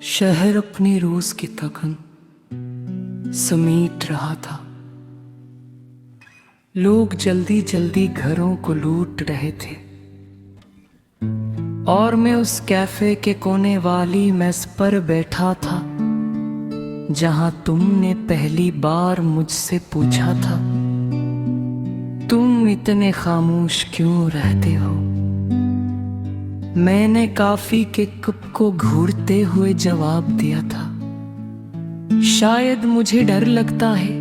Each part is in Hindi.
शहर अपने रोज की थकन समेट रहा था। लोग जल्दी जल्दी घरों को लूट रहे थे और मैं उस कैफे के कोने वाली मेज पर बैठा था जहां तुमने पहली बार मुझसे पूछा था, तुम इतने खामोश क्यों रहते हो। मैंने कॉफी के कप को घूरते हुए जवाब दिया था, शायद मुझे डर लगता है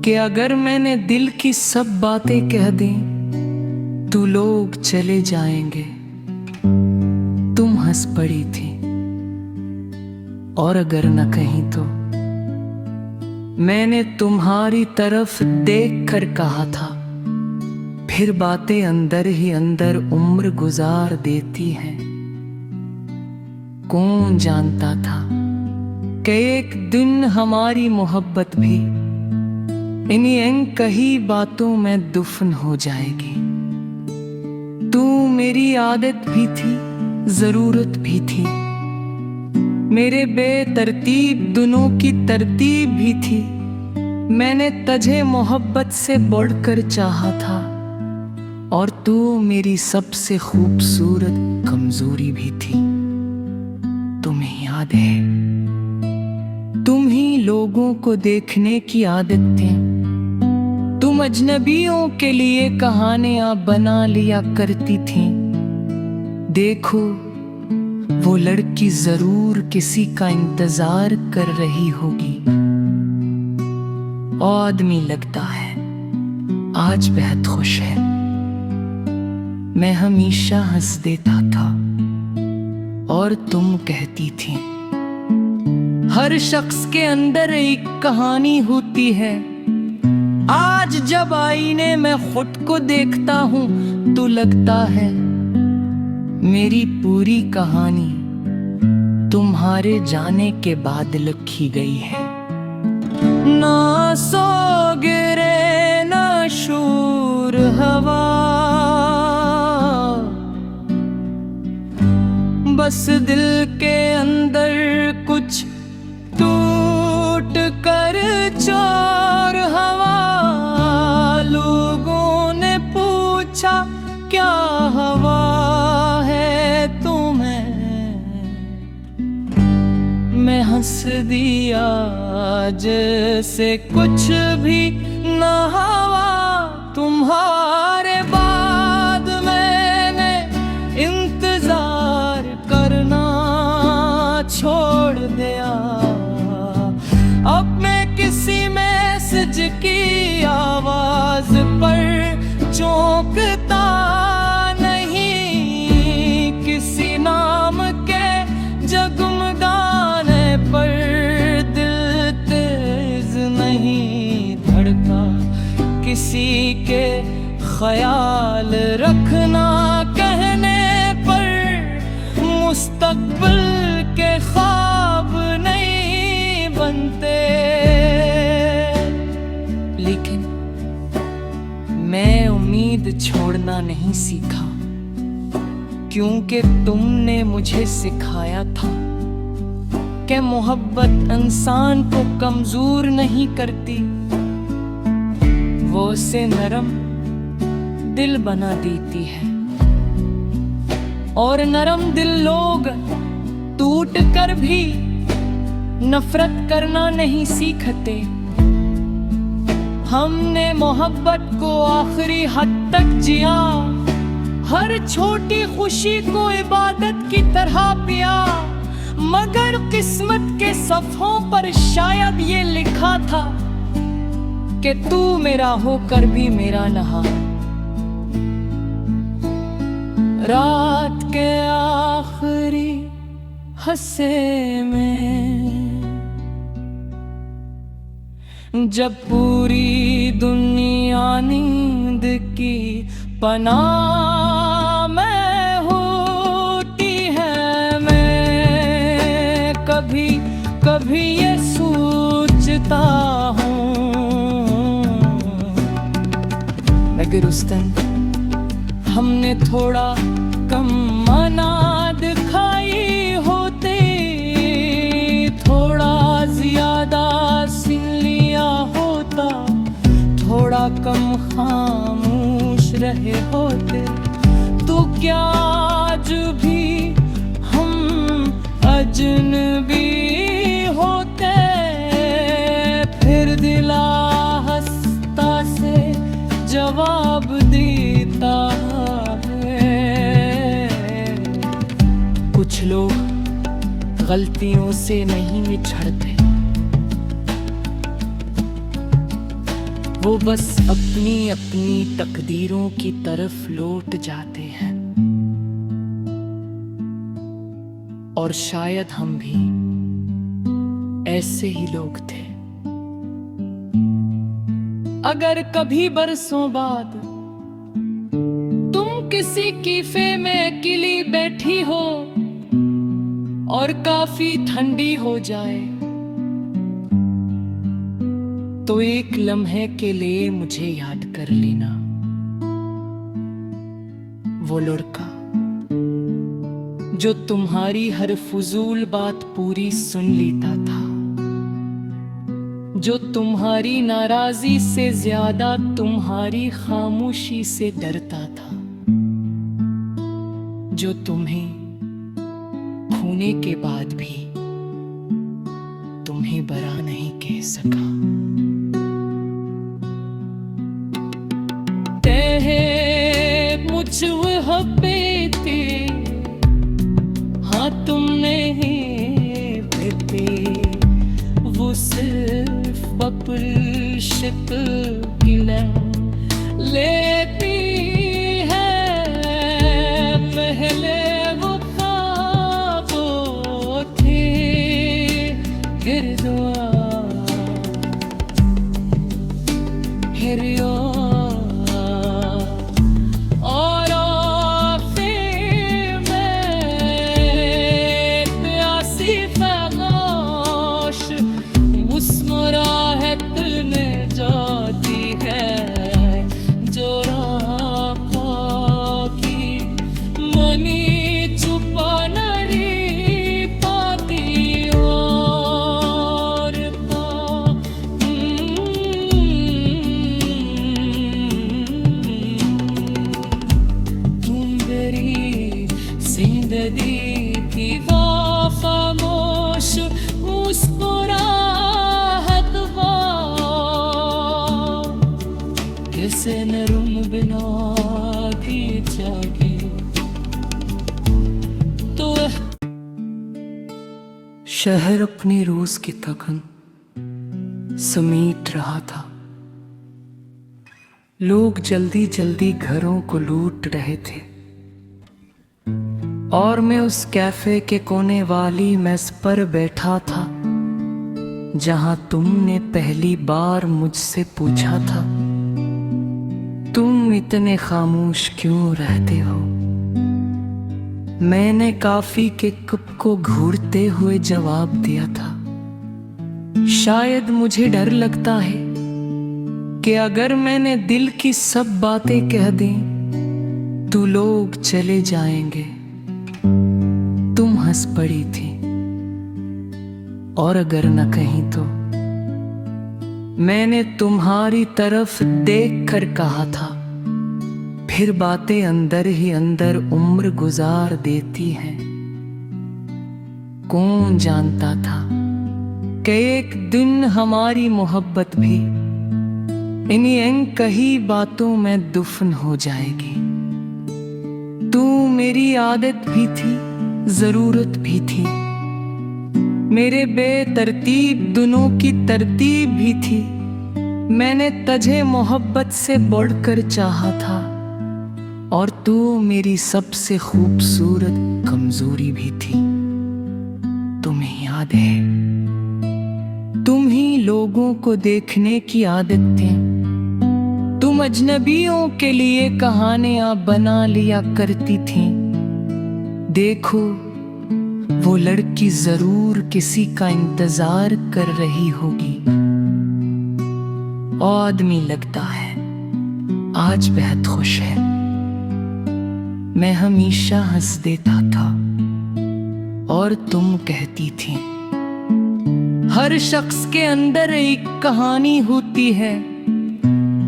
कि अगर मैंने दिल की सब बातें कह दी तो लोग चले जाएंगे। तुम हंस पड़ी थी और अगर न कहीं तो मैंने तुम्हारी तरफ देखकर कहा था, फिर बातें अंदर ही अंदर उम्र गुजार देती हैं। कौन जानता था कि एक दिन हमारी मोहब्बत भी इन्हीं कही बातों में दुफन हो जाएगी। तू मेरी आदत भी थी, जरूरत भी थी, मेरे बेतरतीब दिनों की तरतीब भी थी। मैंने तुझे मोहब्बत से बढ़कर चाहा था और तू मेरी सबसे खूबसूरत कमजोरी भी थी। तुम्हें याद है, तुम ही लोगों को देखने की आदत थी। तुम अजनबियों के लिए कहानियां बना लिया करती थी। देखो, वो लड़की जरूर किसी का इंतजार कर रही होगी। और आदमी लगता है आज बेहद खुश है। मैं हमेशा हंस देता था और तुम कहती थी, हर शख्स के अंदर एक कहानी होती है। आज जब आईने में खुद को देखता हूं तो लगता है मेरी पूरी कहानी तुम्हारे जाने के बाद लिखी गई है। ना सो गिरे ना शूर हवा, बस दिल के अंदर कुछ टूट कर चोर हवा। लोगों ने पूछा क्या हवा है तुम्हें, मैं हंस दिया जैसे कुछ भी न हवा। तुम्हारे बाद मैंने इंतजार करना छोड़ दिया। अब मैं किसी मैसेज की आवाज पर चौंकता नहीं, किसी नाम के जगमगाने पर दिल तेज नहीं धड़का। किसी के ख्याल रखना कहने पर मुस्तकबिल के ख्वाब नहीं बनते। लेकिन मैं उम्मीद छोड़ना नहीं सीखा, क्योंकि तुमने मुझे सिखाया था कि मोहब्बत इंसान को कमजोर नहीं करती, वो उसे नरम दिल बना देती है। और नरम दिल लोग टूट कर भी नफरत करना नहीं सीखते। हमने मोहब्बत को आखिरी हद तक जिया, हर छोटी खुशी को इबादत की तरह पिया। मगर किस्मत के सफ़ों पर शायद ये लिखा था कि तू मेरा होकर भी मेरा नहा। रात के आखिरी हंसे में जब पूरी दुनिया नींद की पनाह में होती है, मैं कभी कभी ये सोचता हूँ अगर उस दिन हमने थोड़ा कम मना दिखाई होती कम खामोश रहे होते तो क्या आज भी हम अजनबी होते। फिर दिला हंसता से जवाब देता है, कुछ लोग गलतियों से नहीं निछड़ते, वो बस अपनी अपनी तकदीरों की तरफ लौट जाते हैं। और शायद हम भी ऐसे ही लोग थे। अगर कभी बरसों बाद तुम किसी कैफे में अकेली बैठी हो और काफी ठंडी हो जाए तो एक लम्हे के लिए मुझे याद कर लेना, वो लड़का जो तुम्हारी हर फजूल बात पूरी सुन लेता था, जो तुम्हारी नाराजी से ज्यादा तुम्हारी खामोशी से डरता था, जो तुम्हें खोने के बाद भी तुम्हें बरा नहीं कह सका। मुझ हब्बेते हाँ तुमने बेटे वो सिर्फ बपुलशत गिला लेती है। पहले वो ख्वाबों थे गिरदुआ हिरियो से नरुम बिना भी जागे तो शहर अपने रोज की थकन समेट रहा था। लोग जल्दी जल्दी घरों को लूट रहे थे और मैं उस कैफे के कोने वाली मेज पर बैठा था जहां तुमने पहली बार मुझसे पूछा था तुम इतने खामोश क्यों रहते हो। मैंने कॉफी के कप को घूरते हुए जवाब दिया था, शायद मुझे डर लगता है कि अगर मैंने दिल की सब बातें कह दी तो लोग चले जाएंगे। तुम हंस पड़ी थी और अगर न कहीं तो मैंने तुम्हारी तरफ देखकर कहा था, फिर बातें अंदर ही अंदर उम्र गुजार देती हैं। कौन जानता था कि एक दिन हमारी मोहब्बत भी इन्हीं अनकही बातों में दफन हो जाएगी। तू मेरी आदत भी थी, जरूरत भी थी, मेरे बेतरतीब दिनों की तरतीब भी थी। मैंने तुझे मोहब्बत से बढ़कर चाहा था और तू मेरी सबसे खूबसूरत कमजोरी भी थी। तुम्हें याद है, तुम ही लोगों को देखने की आदत थी। तुम अजनबियों के लिए कहानियां बना लिया करती थी। देखो वो लड़की जरूर किसी का इंतजार कर रही होगी। और आदमी लगता है आज बेहद खुश है। मैं हमेशा हंस देता था और तुम कहती थी हर शख्स के अंदर एक कहानी होती है,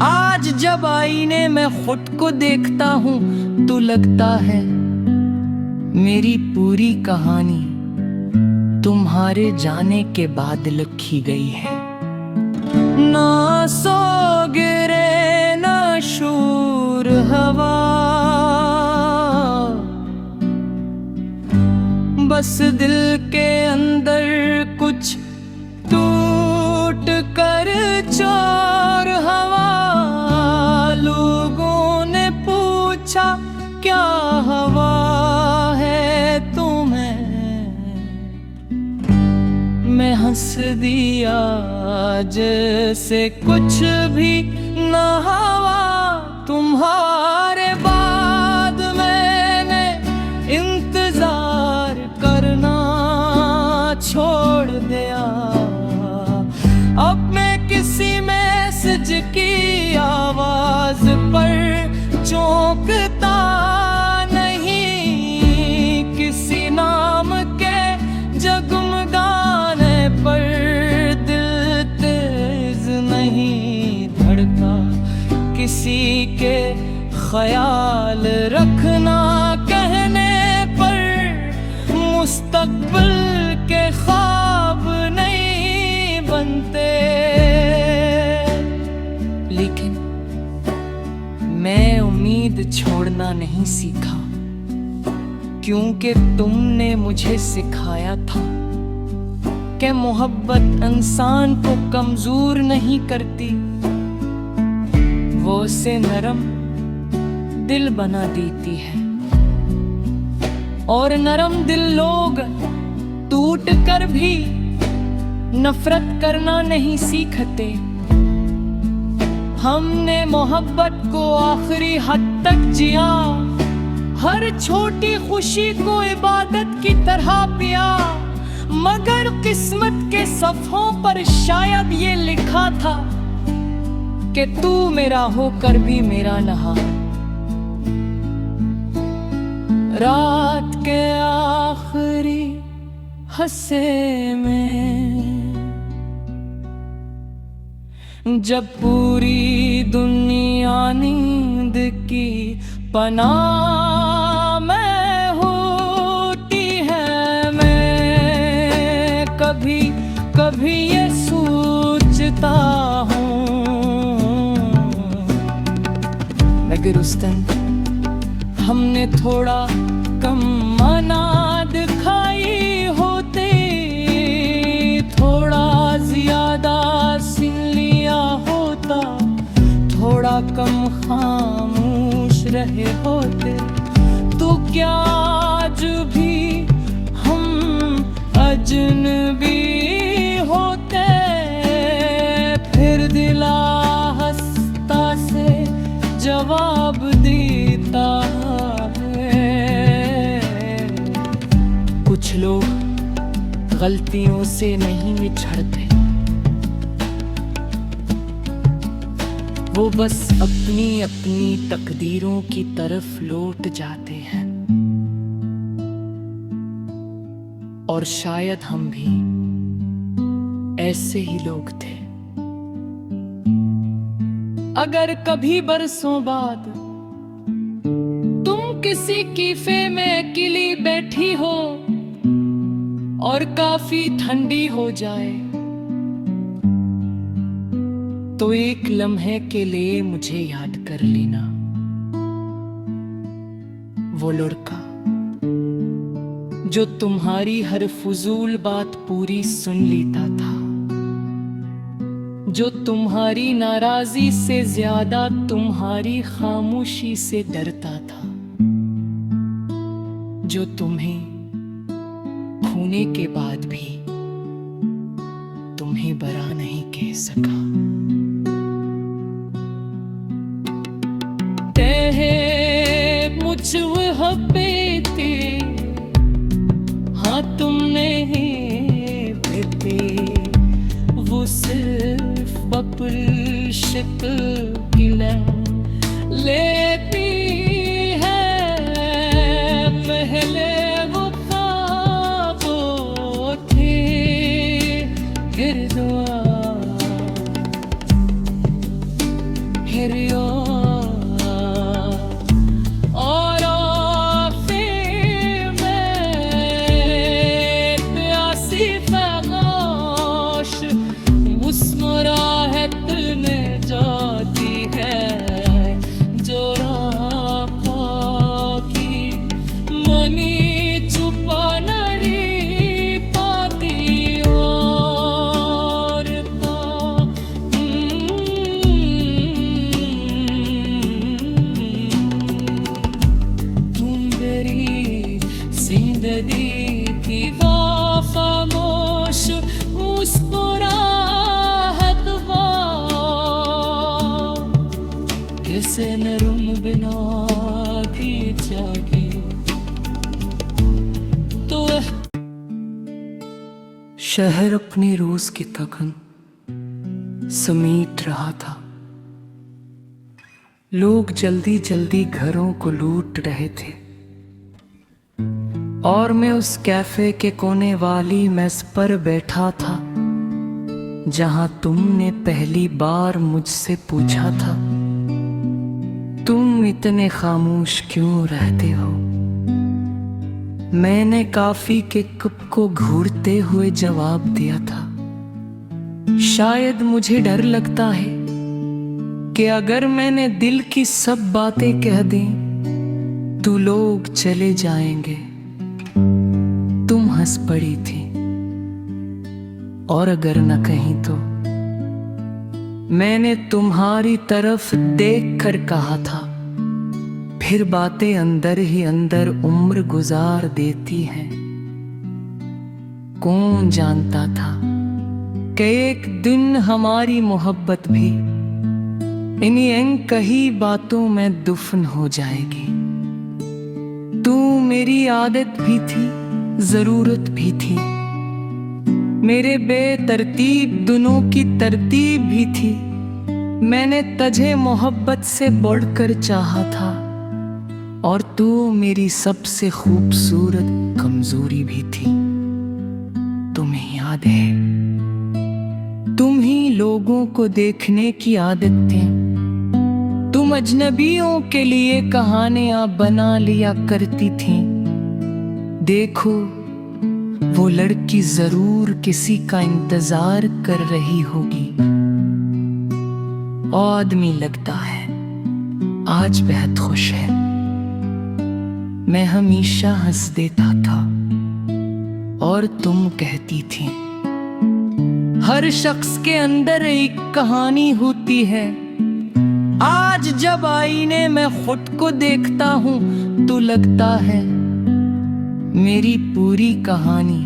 आज जब आईने में खुद को देखता हूँ तो लगता है मेरी पूरी कहानी तुम्हारे जाने के बाद लिखी गई है। ना सो गिरे ना शूर हवा, बस दिल के अंदर कुछ टूट कर चोर हवा। लोगों ने पूछा क्या हवा है तुम्हें, मैं हंस दिया जैसे कुछ भी न हवा। तुम्हारे बाद मैंने इंतजार करना छोड़ दिया। अब मैं किसी मैसेज की आवाज पर चौंकता नहीं, किसी नाम के जगमगाने पर दिल तेज नहीं धड़का। किसी के ख्याल रखना कहने पर मुस्तकबिल के ख्वाब नहीं बनते। लेकिन मैं उम्मीद छोड़ना नहीं सीखा, क्योंकि तुमने मुझे सिखाया था कि मोहब्बत इंसान को कमजोर नहीं करती, वो उसे नरम दिल बना देती है। और नरम दिल लोग टूट कर भी नफरत करना नहीं सीखते। हमने मोहब्बत को आखिरी हद तक जिया, हर छोटी खुशी को इबादत की तरह पिया। मगर किस्मत के सफ़ों पर शायद ये लिखा था कि तू मेरा होकर भी मेरा नहा। रात के आखिरी हंसे में जब पूरी दुनिया नींद की पनाह में होती है, मैं कभी कभी ये सोचता हूँ मगर उस दिन हमने थोड़ा कम मना दिखाई होते, थोड़ा ज्यादा सुन लिया होता, थोड़ा कम खामोश रहे होते, तो क्या आज भी हम अजनबी होते। फिर दिला हंसता से जवाब देता है, कुछ लोग गलतियों से नहीं बिछड़ते, वो बस अपनी अपनी तकदीरों की तरफ लौट जाते हैं। और शायद हम भी ऐसे ही लोग थे। अगर कभी बरसों बाद तुम किसी कैफे में अकेली बैठी हो और काफी ठंडी हो जाए, तो एक लम्हे के लिए मुझे याद कर लेना। वो लड़का जो तुम्हारी हर फजूल बात पूरी सुन लेता था, जो तुम्हारी नाराजी से ज्यादा तुम्हारी खामोशी से डरता था, जो तुम्हें खोने के बाद भी तुम्हें बरा नहीं कह सका। मुझ हब्बेते हाँ तुमने बेटे, वो सिर्फ बपुल शिकल गिला लेती है। पहले वो ख्वाबों थे गिरदुआ थी वो खामोश मुस्कुराहट वो, किसे नरम बिना भी जागी तो शहर अपने रोज की थकन समेट रहा था। लोग जल्दी जल्दी घरों को लूट रहे थे और मैं उस कैफे के कोने वाली मेस पर बैठा था जहां तुमने पहली बार मुझसे पूछा था, तुम इतने खामोश क्यों रहते हो। मैंने कॉफी के कप को घूरते हुए जवाब दिया था, शायद मुझे डर लगता है कि अगर मैंने दिल की सब बातें कह दी तो लोग चले जाएंगे। तुम हंस पड़ी थी और अगर न कहीं तो मैंने तुम्हारी तरफ देखकर कहा था, फिर बातें अंदर ही अंदर उम्र गुजार देती हैं। कौन जानता था कि एक दिन हमारी मोहब्बत भी इन्हीं अनकही बातों में दफन हो जाएगी। तू मेरी आदत भी थी, जरूरत भी थी, मेरे बेतरतीब दिनों की तरतीब भी थी। मैंने तुझे मोहब्बत से बढ़कर चाहा था और तू मेरी सबसे खूबसूरत कमजोरी भी थी। तुम्हें याद है, तुम ही लोगों को देखने की आदत थी। तुम अजनबियों के लिए कहानियां बना लिया करती थी। देखो वो लड़की जरूर किसी का इंतजार कर रही होगी। आदमी लगता है आज बेहद खुश है। मैं हमेशा हंस देता था और तुम कहती थी, हर शख्स के अंदर एक कहानी होती है। आज जब आईने में खुद को देखता हूं तो लगता है मेरी पूरी कहानी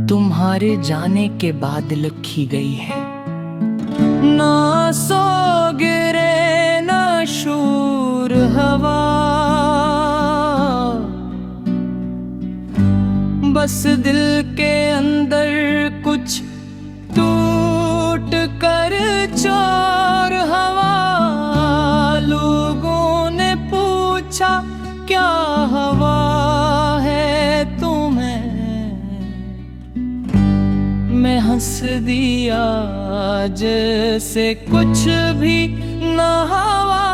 तुम्हारे जाने के बाद लिखी गई है। ना सो गिरे ना शूर हवा, बस दिल के अंदर कुछ टूट कर चोर हवा। लोगों ने पूछा क्या हवा है तुम्हें, मैं हंस दिया जैसे कुछ भी न हवा।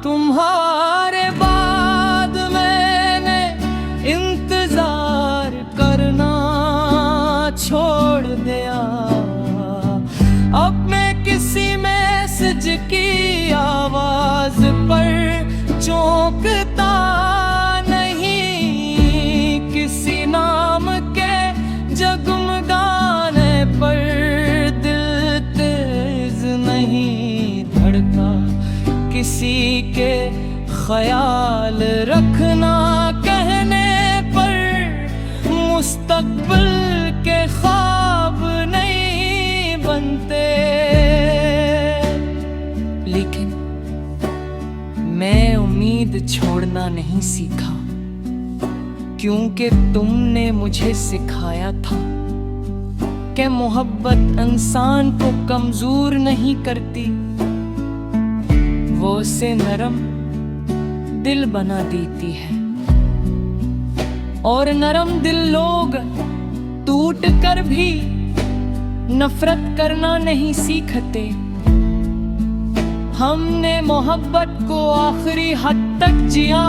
तुम्हारे बाद मैंने इंतजार करना छोड़ दिया। अब मैं किसी मैसेज की आवाज पर चौंकता नहीं, किसी नाम के जगमगाने पर दिल तेज नहीं धड़का। किसी के ख्याल रखना कहने पर मुस्तकबिल के ख्वाब नहीं बनते। लेकिन मैं उम्मीद छोड़ना नहीं सीखा, क्योंकि तुमने मुझे सिखाया था कि मोहब्बत इंसान को कमजोर नहीं करती, वो उसे नरम दिल बना देती है। और नरम दिल लोग टूट कर भी नफरत करना नहीं सीखते। हमने मोहब्बत को आखिरी हद तक जिया,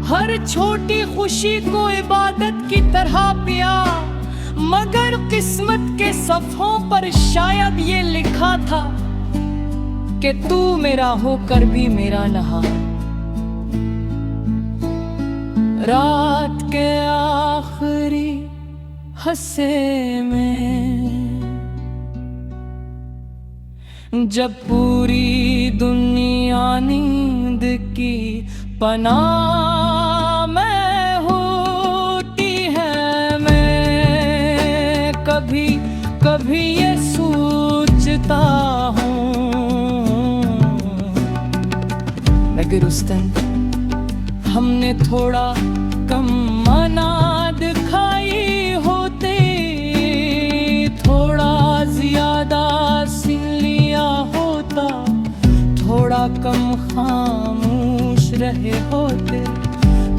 हर छोटी खुशी को इबादत की तरह पिया। मगर किस्मत के सफ़ों पर शायद ये लिखा था कि तू मेरा होकर भी मेरा नहा। रात के आखिरी हंसे में जब पूरी दुनिया नींद की पनाह में होती है, भी ये सोचता हूँ, मगर उस दिन हमने थोड़ा कम मना दिखाई होते, थोड़ा ज्यादा सुन लिया होता, थोड़ा कम खामोश रहे होते,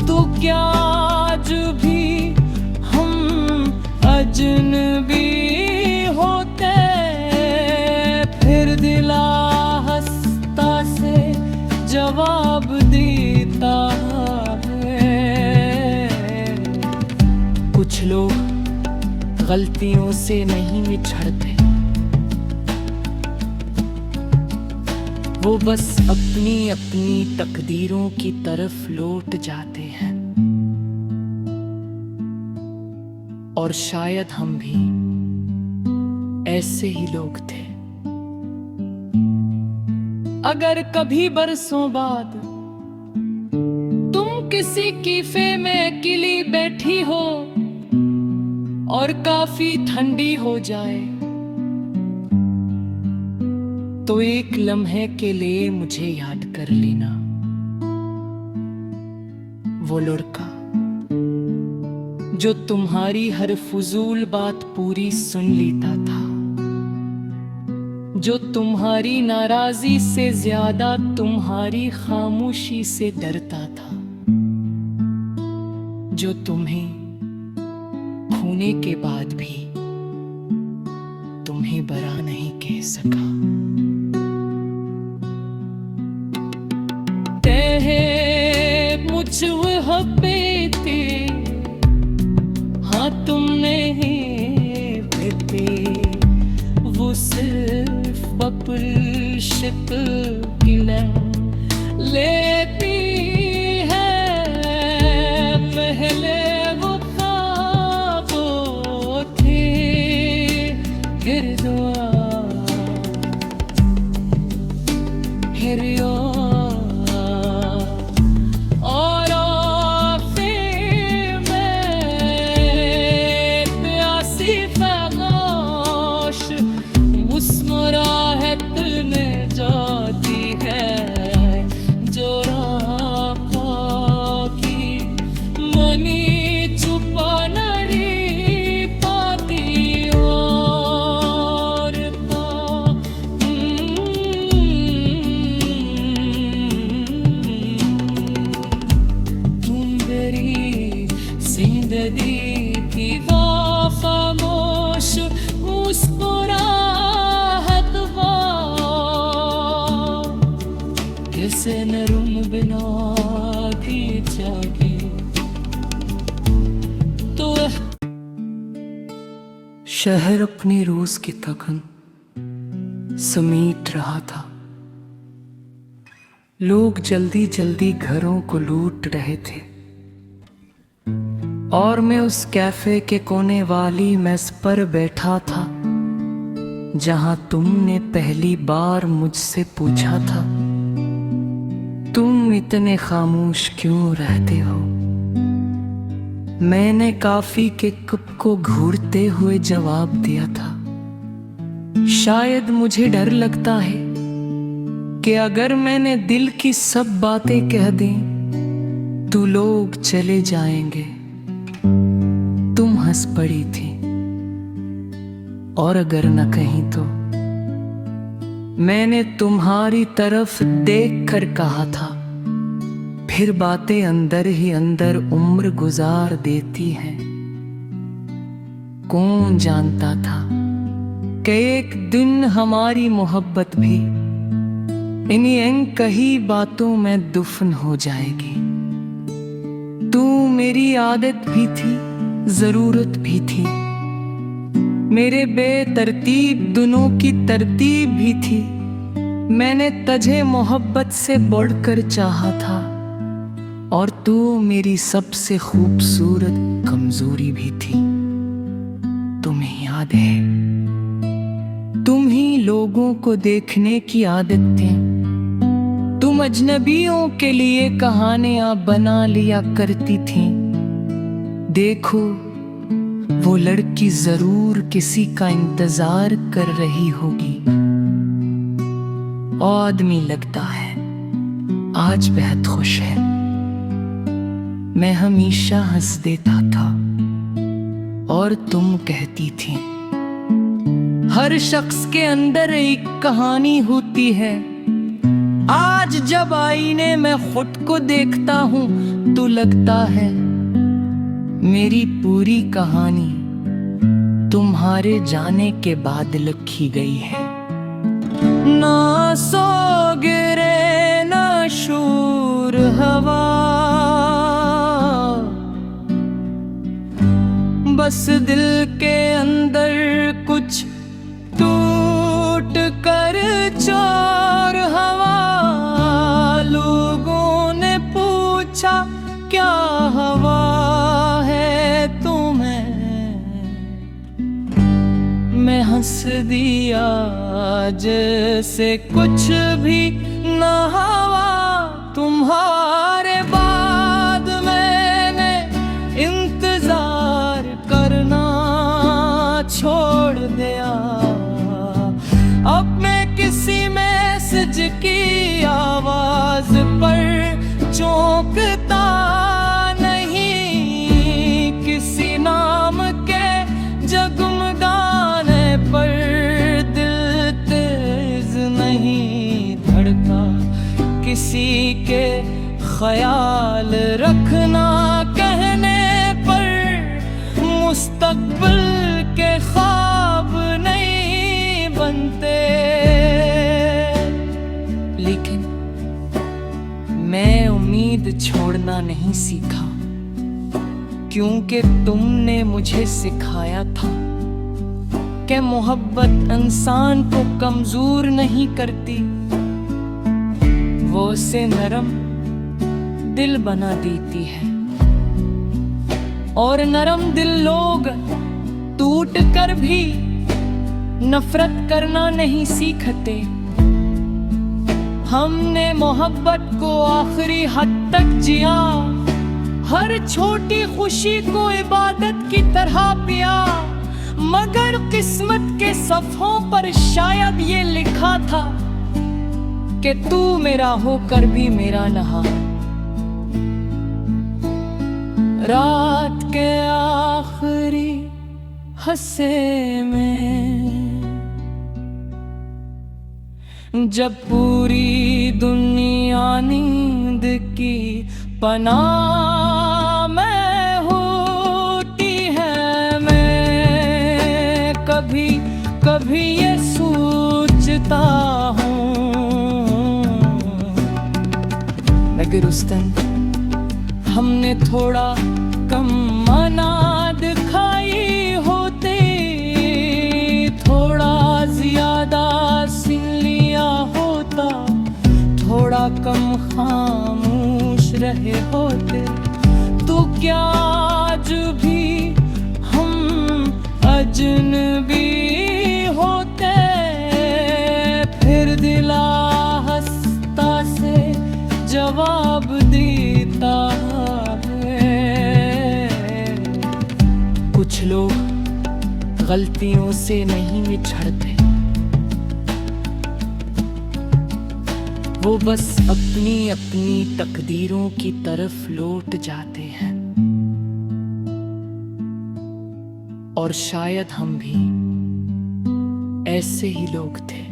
तो क्या आज भी हम अजनबी होते। फिर दिला हंसता से जवाब देता है, कुछ लोग गलतियों से नहीं बिछड़ते, वो बस अपनी अपनी तकदीरों की तरफ लौट जाते हैं। और शायद हम भी ऐसे ही लोग थे। अगर कभी बरसों बाद तुम किसी कैफे में अकेली बैठी हो और काफी ठंडी हो जाए, तो एक लम्हे के लिए मुझे याद कर लेना, वो लड़का जो तुम्हारी हर फजूल बात पूरी सुन लेता था, जो तुम्हारी नाराजी से ज्यादा तुम्हारी खामोशी से डरता था, जो तुम्हें खोने के बाद भी तुम्हें बरा नहीं कह सका। मुझ हब्बेते हाँ तुमने बेटे, वो सिर्फ बपुल शिकल लेती है, पहले वो ख्वाबों थे फिर दुआ फिर से नरुम बिना भी जागे तो शहर अपने रोज की थकन समेट रहा था। लोग जल्दी जल्दी घरों को लूट रहे थे और मैं उस कैफे के कोने वाली मेज पर बैठा था जहां तुमने पहली बार मुझसे पूछा था, तुम इतने खामोश क्यों रहते हो। मैंने कॉफी के कप को घूरते हुए जवाब दिया था, शायद मुझे डर लगता है कि अगर मैंने दिल की सब बातें कह दी तो लोग चले जाएंगे। तुम हंस पड़ी थी और अगर न कहीं तो मैंने तुम्हारी तरफ देखकर कहा था, फिर बातें अंदर ही अंदर उम्र गुजार देती हैं। कौन जानता था कि एक दिन हमारी मोहब्बत भी इन्हीं अनकही बातों में दफन हो जाएगी। तू मेरी आदत भी थी, जरूरत भी थी, मेरे बेतरतीब दिनों की तरतीब भी थी। मैंने तुझे मोहब्बत से बढ़कर चाहा था और तू मेरी सबसे खूबसूरत कमजोरी भी थी। तुम्हें याद है, तुम ही लोगों को देखने की आदत थी। तुम अजनबियों के लिए कहानियां बना लिया करती थी। देखो वो लड़की जरूर किसी का इंतजार कर रही होगी। और आदमी लगता है आज बेहद खुश है। मैं हमेशा हंस देता था और तुम कहती थी हर शख्स के अंदर एक कहानी होती है। आज जब आईने में खुद को देखता हूँ तो लगता है मेरी पूरी कहानी तुम्हारे जाने के बाद लिखी गई है। ना सो गिरे ना शूर हवा, बस दिल के अंदर कुछ टूट कर चोर हवा। लोगों ने पूछा क्या हवा है तुम्हें, मैं हंस दिया जैसे कुछ भी न हवा। तुम्हारे बाद मैंने इंतजार करना छोड़ दिया। अब मैं किसी मैसेज की आवाज पर चौंकता नहीं, किसी नाम के जगमगाने पर दिल तेज नहीं धड़का। किसी के ख्याल रखना कहने पर मुस्तकबिल के ख्वाब नहीं बनते। लेकिन मैं उम्मीद छोड़ना नहीं सीखा, क्योंकि तुमने मुझे सिखाया था कि मोहब्बत इंसान को कमजोर नहीं करती, वो उसे नरम दिल बना देती है। और नरम दिल लोग टूट कर भी नफरत करना नहीं सीखते। हमने मोहब्बत को आखिरी हद तक जिया, हर छोटी खुशी को इबादत की तरह पिया। मगर किस्मत के सफ़ों पर शायद ये लिखा था कि तू मेरा होकर भी मेरा नहा। रात के आखिरी हंसे में जब पूरी दुनिया नींद की पनाह में होती है, मैं कभी कभी ये सोचता हूँ मगर उस दिन हमने थोड़ा कम मना दिखाई होती, थोड़ा ज्यादा सुन लिया होता, थोड़ा कम खामोश रहे होते, तो क्या आज भी हम अजनबी होते। फिर दिला हंसता से जवाब देता है, कुछ लोग गलतियों से नहीं बिछड़ते, वो बस अपनी अपनी तकदीरों की तरफ लौट जाते हैं। और शायद हम भी ऐसे ही लोग थे।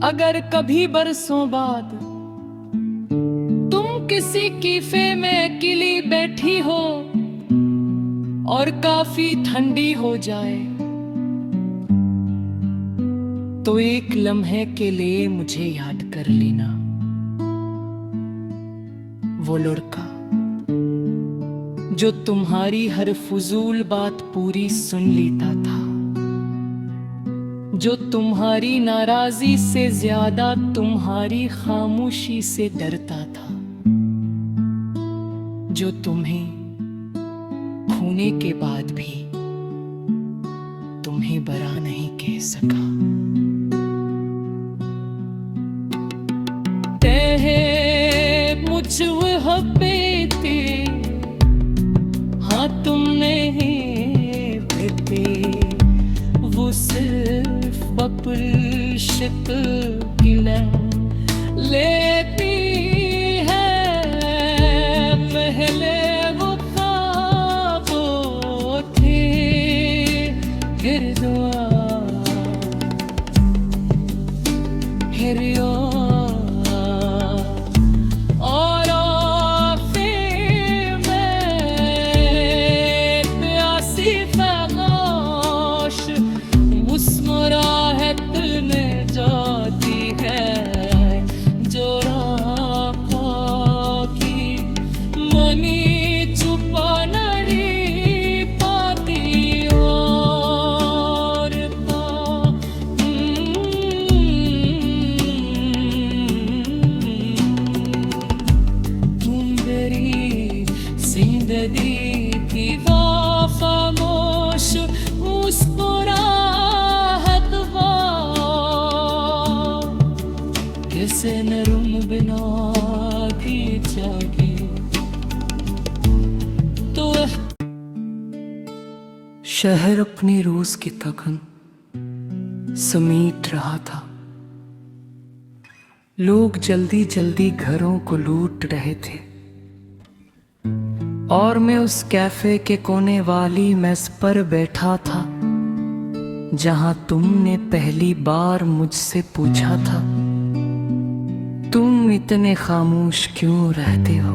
अगर कभी बरसों बाद तुम किसी कैफे में अकेली बैठी हो और काफी ठंडी हो जाए, तो एक लम्हे के लिए मुझे याद कर लेना, वो लड़का जो तुम्हारी हर फजूल बात पूरी सुन लेता था, जो तुम्हारी नाराजी से ज्यादा तुम्हारी खामोशी से डरता था, जो तुम्हें खोने के बाद भी तुम्हें बरा नहीं कह सका। मुझ हब्बे थे हाँ तुम सिर्फ अपरिचित गिनन लेती है। पहले वो ख्वाबों थे, फिर दुआ, फिर जिंदगी की वो खामोश मुस्कुराहट वो किसे नरम बिना की जागी तो। शहर अपने रोज की थकन समेट रहा था। लोग जल्दी जल्दी घरों को लूट रहे थे और मैं उस कैफे के कोने वाली मेज पर बैठा था जहां तुमने पहली बार मुझसे पूछा था, तुम इतने खामोश क्यों रहते हो।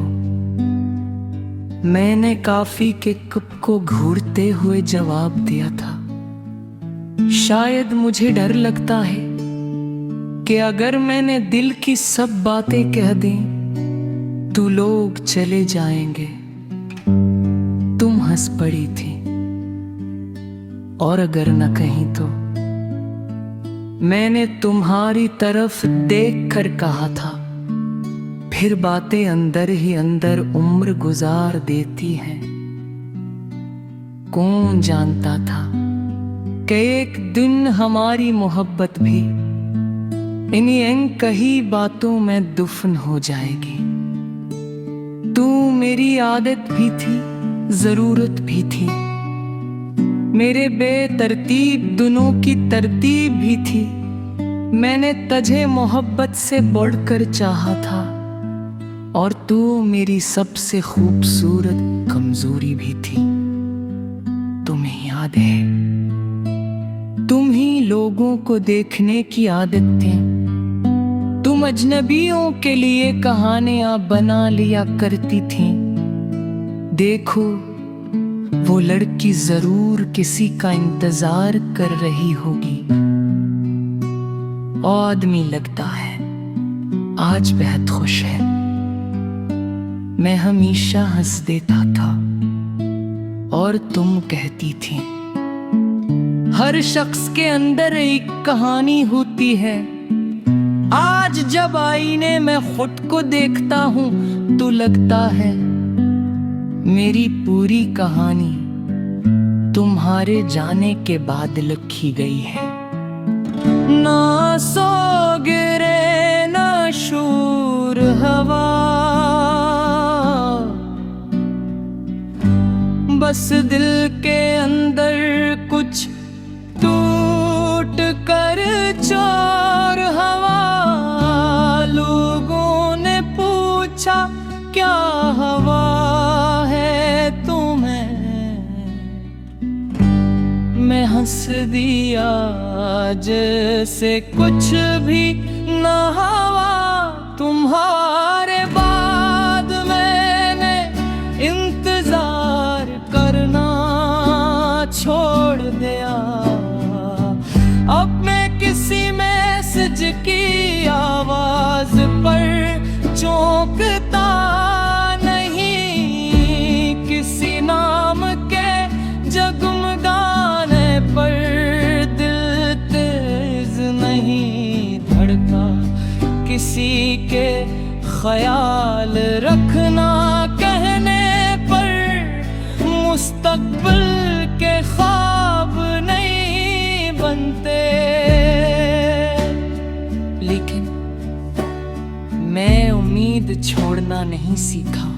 मैंने कॉफी के कप को घूरते हुए जवाब दिया था, शायद मुझे डर लगता है कि अगर मैंने दिल की सब बातें कह दी तो लोग चले जाएंगे। तुम हंस पड़ी थी और अगर न कहीं तो मैंने तुम्हारी तरफ देखकर कहा था, फिर बातें अंदर ही अंदर उम्र गुजार देती हैं। कौन जानता था कि एक दिन हमारी मोहब्बत भी इन्हीं अनकही बातों में दफन हो जाएगी। तू मेरी आदत भी थी, जरूरत भी थी, मेरे बेतरतीब दिनों की तरतीब भी थी। मैंने तुझे मोहब्बत से बढ़कर चाहा था और तू मेरी सबसे खूबसूरत कमजोरी भी थी। तुम्हें याद है, तुम ही लोगों को देखने की आदत थी। तुम अजनबियों के लिए कहानियां बना लिया करती थी। देखो वो लड़की जरूर किसी का इंतजार कर रही होगी। आदमी लगता है आज बेहद खुश है। मैं हमेशा हंस देता था और तुम कहती थी, हर शख्स के अंदर एक कहानी होती है। आज जब आईने में खुद को देखता हूं तो लगता है मेरी पूरी कहानी तुम्हारे जाने के बाद लिखी गई है। ना सो गिरे ना शूर हवा, बस दिल के अंदर कुछ टूट कर चोर हवा। लोगों ने पूछा क्या हवा है तुम्हें, मैं हंस दिया जैसे कुछ भी न हवा। तुम्हारे बाद मैंने इंतजार करना छोड़ दिया। अब मैं किसी मैसेज की आवाज पर चौंकता नहीं, किसी नाम के जगमगाने पर दिल तेज नहीं धड़का। किसी के ख्याल रखना कहने पर मुस्तकबिल के ख्वाब नहीं बनते। लेकिन मैं उम्मीद छोड़ना नहीं सीखा,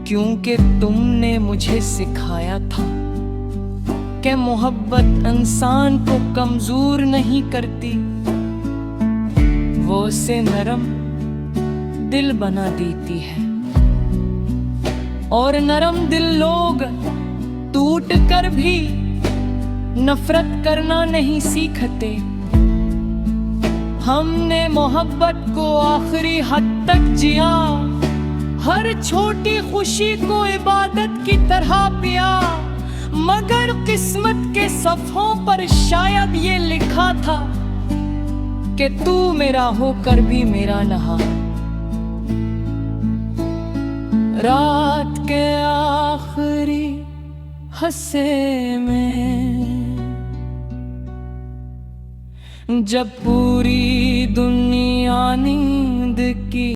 क्योंकि तुमने मुझे सिखाया था कि मोहब्बत इंसान को कमजोर नहीं करती, वो उसे नरम दिल बना देती है। और नरम दिल लोग टूट कर भी नफरत करना नहीं सीखते। हमने मोहब्बत को आखिरी हद तक जिया, हर छोटी खुशी को इबादत की तरह पिया। मगर किस्मत के सफ़ों पर शायद ये लिखा था कि तू मेरा होकर भी मेरा नहा। रात के आखिरी हंसे में जब पूरी दुनिया नींद की